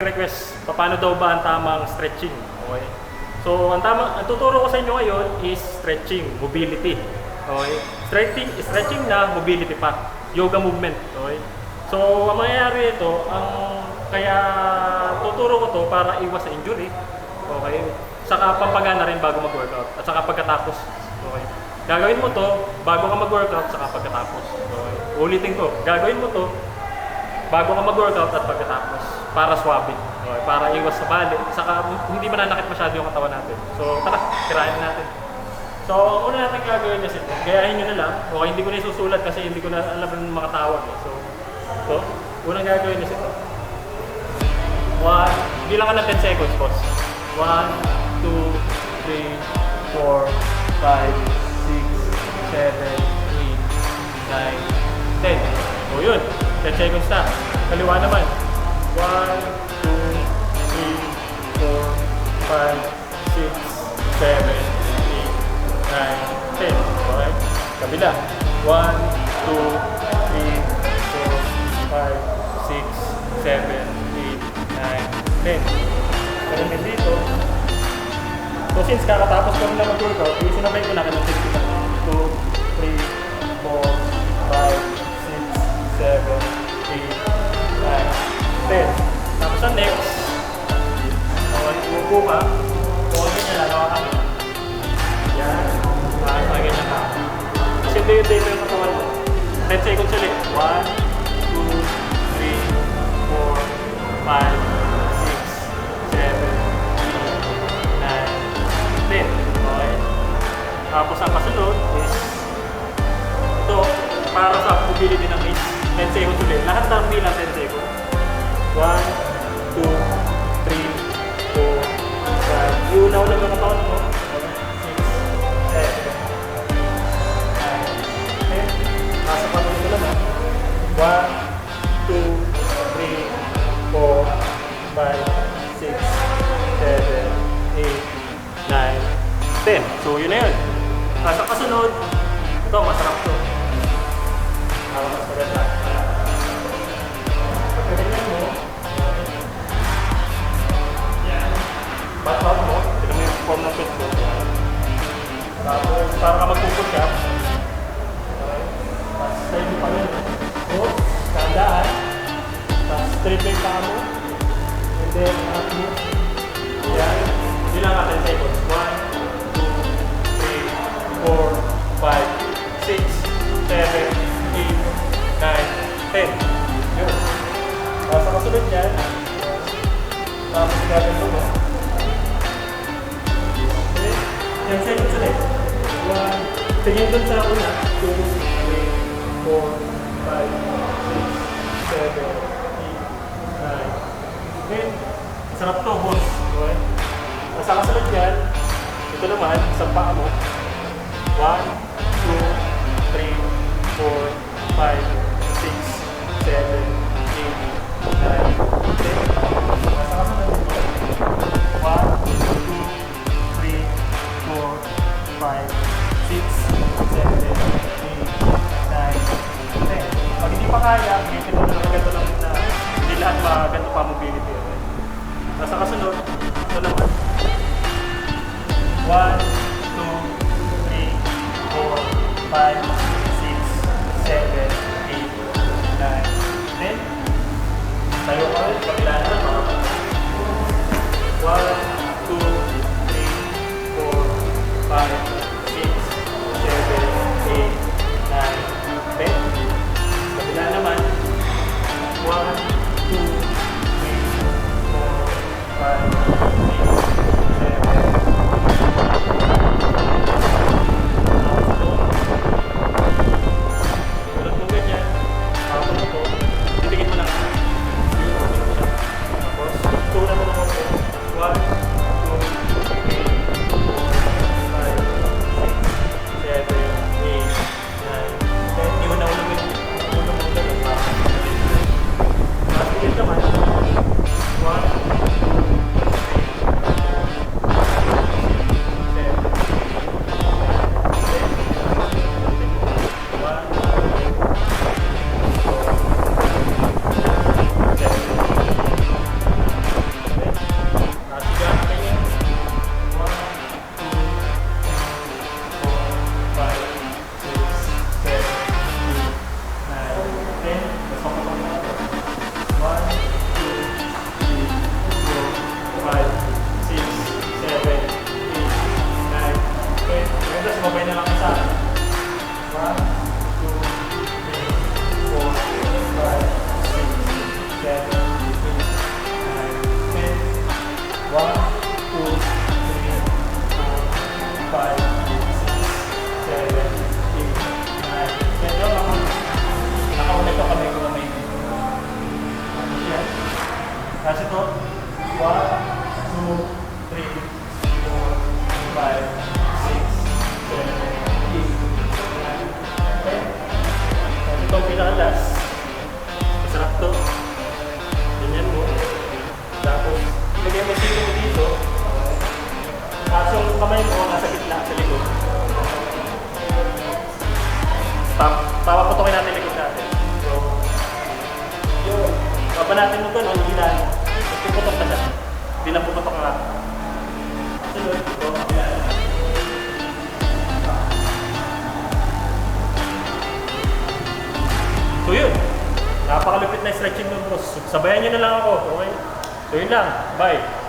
Request, paano daw ba ang tamang stretching? Okay. So, ang tuturo ko sa inyo ngayon is stretching, mobility. Okay. Stretching na mobility pa. Yoga movement. Okay. So, ang mangyayari ito, kaya tuturo ko to para iwas sa injury. Okay. Saka pampagana rin bago mag-workout at saka pagkatapos. Okay. Gagawin mo to bago ka mag-workout saka pagkatapos. Okay. Ulitin ko, gagawin mo to bago ka mag-workout at pagkatapos para swabe. Okay, para iwas sa bali, saka hindi mananakit masyado yung katawan natin. So tara, tirahin natin. So ang una natin gagawin is ito. Gayahin nyo na lang. Okay, hindi ko na isusulat kasi hindi ko na alam ng mga tawag. So, unang gagawin is ito. 1, bilang ka ng 10 seconds, boss. 1, 2, 3, 4, 5, 6, 7, 8, 9, 10. O yun, 10 seconds na. Kaliwa naman. 1, 2, 3, 4, 5, 6, 7, 8, 9, 10. Okay? Kabila. 1, 2, 3, 4, 5, 6, 7, 8, 9, 10. Ganun din dito. So since kakatapos ko na mag-workout, isinabay ko na ka ng 2, 3, 4, 5, 6, 7, 8, 9, 10. Tapos ang next, umupo ka, huwagin niya lang, hawakan mo. Yan, lagyan niya ka. Kasi day yung katawan mo. 10 seconds ulit. 1, 2, 3, 4, 5, 6, 7, 8, 9, 10. Okay. Tapos ang kasunod is ito, para sa mobility ng wrist. 10 seconds ulit. Lahat ng bilang 10 seconds. 1, 2, 3, 4, 5. Iunaw lang ang katawan mo. 6, 7, 8, 9, 10. Nasa patuloy ko lang. 1, 2, 3, 4, 5, 6, 7, 8, 9, 10. So yun na yun. Nasa kasunod, ito masarap to. Mas maganda. Pagkaganyan mo, yan. Bat-bat mo, tignan mo yung form ng pet mo. Tapos, para ka magpupod ka. Okay. Tapos, tayo mo pa yun. So, kandaan. Tapos, straight leg pa mo. And then, up mo. Yan. Hindi lang ka 10 seconds. 1, 2, 3, 4, 5, 6, 7, 8, 9, 10. Yun. Sa kasunod yan, tapos gagawin mo. Okay. Yan seconds ulit. 1, tingin dun sa una. 2, 3, 4, 5, 6, 7, 8, 9, 10. Sarap to, boss. Okay. Sa kasunod yan, ito naman, isang paa mo. 1, 2, 3, 4, 5, 6, 7, 8, 9, 10. Nasa kasunod dito. 1, 2, 3, 4, 5, 6, 7, 8, 9, 10. Pag hindi pa kaya, gamitin mo na lang ganito lang na hindi lahat ganito pa mobility. Okay? Nasa kasunod, ito naman. 1, 2, 3, 4, 5, 6, 7, 8, 9, 10. Tayo ka rin, kabila na lang mga 1, 2, 3, 4, 5, 6, 7, 8, 9, 10. Kabila naman 1, 2, 3, 4, 5, 6, 7, 8, 9, 10. Ito ang pinaka-last. Masarap to. Ganyan mo. Tapos, ilagay mo sino mo dito. Tapos yung kamay mo nasa gitna sa likod. Papaputokin natin likod natin. So, yun. Baba natin nung gano'n, hindi na. Puputok na siya. Hindi na puputok na. Sunod. So, so yun. Napakalupit na stretching nun, boss. Sabayan nyo na lang ako. Okay? So yun lang. Bye.